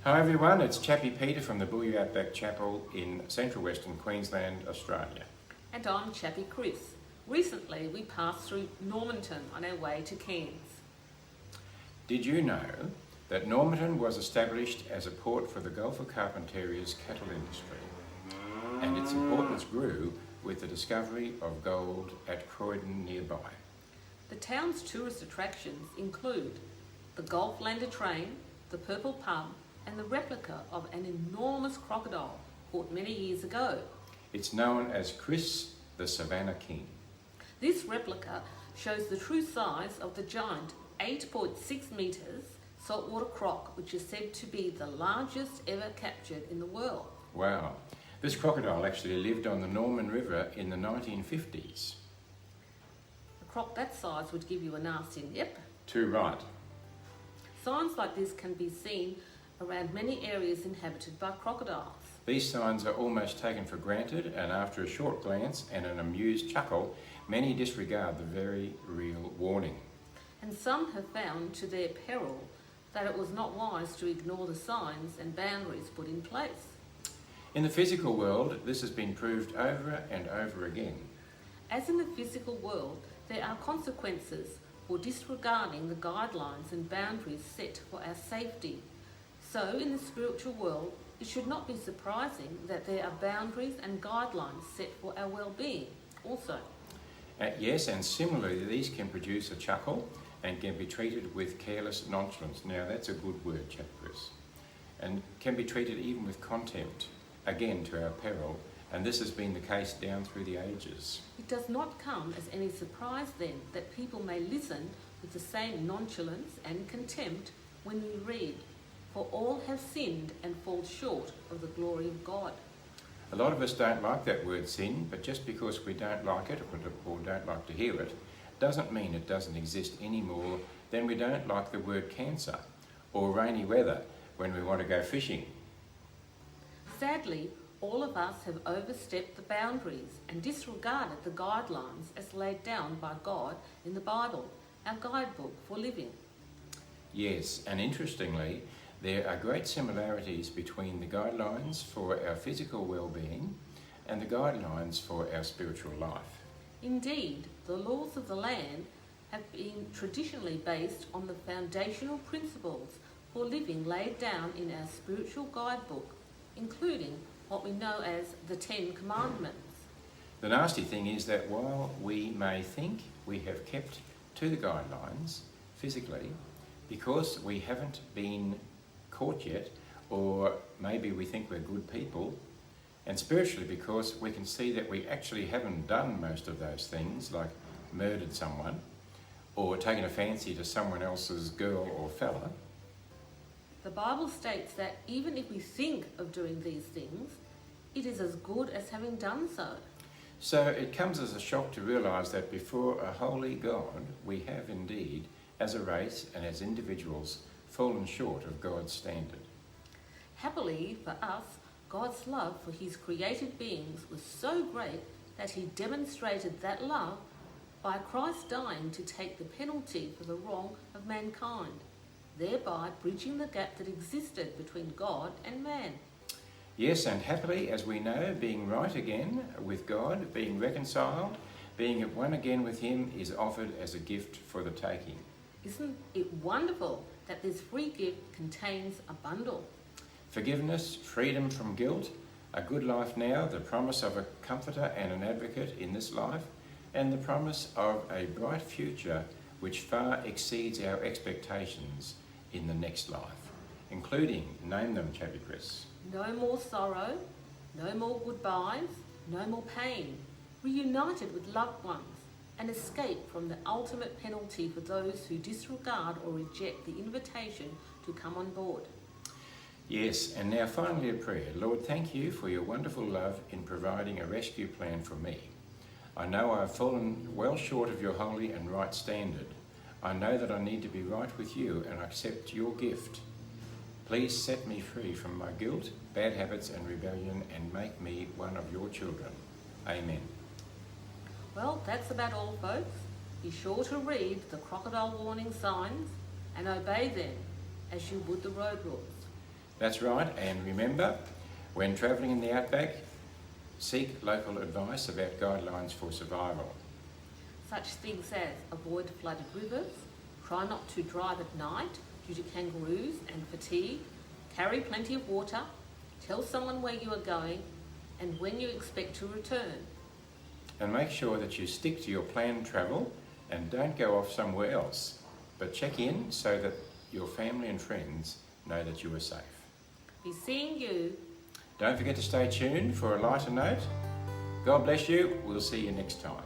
Hi everyone, it's Chappie Peter from the Bully Outback Chapel in Central Western Queensland, Australia. And I'm Chappie Chris. Recently we passed through Normanton on our way to Cairns. Did you know that Normanton was established as a port for the Gulf of Carpentaria's cattle industry, and its importance grew with the discovery of gold at Croydon nearby? The town's tourist attractions include the Golf Lander train, the Purple Pub, and the replica of an enormous crocodile caught many years ago. It's known as Chris the Savannah King. This replica shows the true size of the giant 8.6 metres saltwater croc, which is said to be the largest ever captured in the world. Wow. This crocodile actually lived on the Norman River in the 1950s. A croc that size would give you a nasty nip. Too right. Signs like this can be seen around many areas inhabited by crocodiles. These signs are almost taken for granted, and after a short glance and an amused chuckle, many disregard the very real warning. And some have found to their peril that it was not wise to ignore the signs and boundaries put in place. In the physical world, this has been proved over and over again. As in the physical world, there are consequences for disregarding the guidelines and boundaries set for our safety. So in the spiritual world, it should not be surprising that there are boundaries and guidelines set for our well-being also. Yes, and similarly, these can produce a chuckle and can be treated with careless nonchalance. Now that's a good word, Chris. And can be treated even with contempt, again to our peril, and this has been the case down through the ages. It does not come as any surprise then that people may listen with the same nonchalance and contempt when we read, "For all have sinned and fall short of the glory of God." A lot of us don't like that word sin, but just because we don't like it or don't like to hear it, doesn't mean it doesn't exist any more than we don't like the word cancer or rainy weather when we want to go fishing. Sadly, all of us have overstepped the boundaries and disregarded the guidelines as laid down by God in the Bible, our guidebook for living. Yes, and interestingly, there are great similarities between the guidelines for our physical well-being and the guidelines for our spiritual life. Indeed, the laws of the land have been traditionally based on the foundational principles for living laid down in our spiritual guidebook, including what we know as the 10 Commandments. The nasty thing is that while we may think we have kept to the guidelines physically, because we haven't been caught yet, or maybe we think we're good people, and spiritually because we can see that we actually haven't done most of those things, like murdered someone or taken a fancy to someone else's girl or fella. The Bible states that even if we think of doing these things, it is as good as having done so. So it comes as a shock to realise that before a holy God, we have indeed, as a race and as individuals, fallen short of God's standard. Happily for us, God's love for his created beings was so great that he demonstrated that love by Christ dying to take the penalty for the wrong of mankind, thereby bridging the gap that existed between God and man. Yes, and happily, as we know, being right again with God, being reconciled, being at one again with him is offered as a gift for the taking. Isn't it wonderful that this free gift contains a bundle? Forgiveness, freedom from guilt, a good life now, the promise of a comforter and an advocate in this life, and the promise of a bright future which far exceeds our expectations in the next life, including, name them, Chappie Chris. No more sorrow, no more goodbyes, no more pain, reunited with loved ones, and escape from the ultimate penalty for those who disregard or reject the invitation to come on board. Yes, and now finally a prayer. Lord, thank you for your wonderful love in providing a rescue plan for me. I know I've fallen well short of your holy and right standard. I know that I need to be right with you and accept your gift. Please set me free from my guilt, bad habits and rebellion, and make me one of your children. Amen. Well, that's about all, folks. Be sure to read the crocodile warning signs and obey them as you would the road rules. That's right, and remember, when travelling in the outback, seek local advice about guidelines for survival. Such things as avoid flooded rivers, try not to drive at night due to kangaroos and fatigue, carry plenty of water, tell someone where you are going and when you expect to return. And make sure that you stick to your planned travel and don't go off somewhere else, but check in so that your family and friends know that you are safe. Be seeing you. Don't forget to stay tuned for a lighter note. God bless you. We'll see you next time.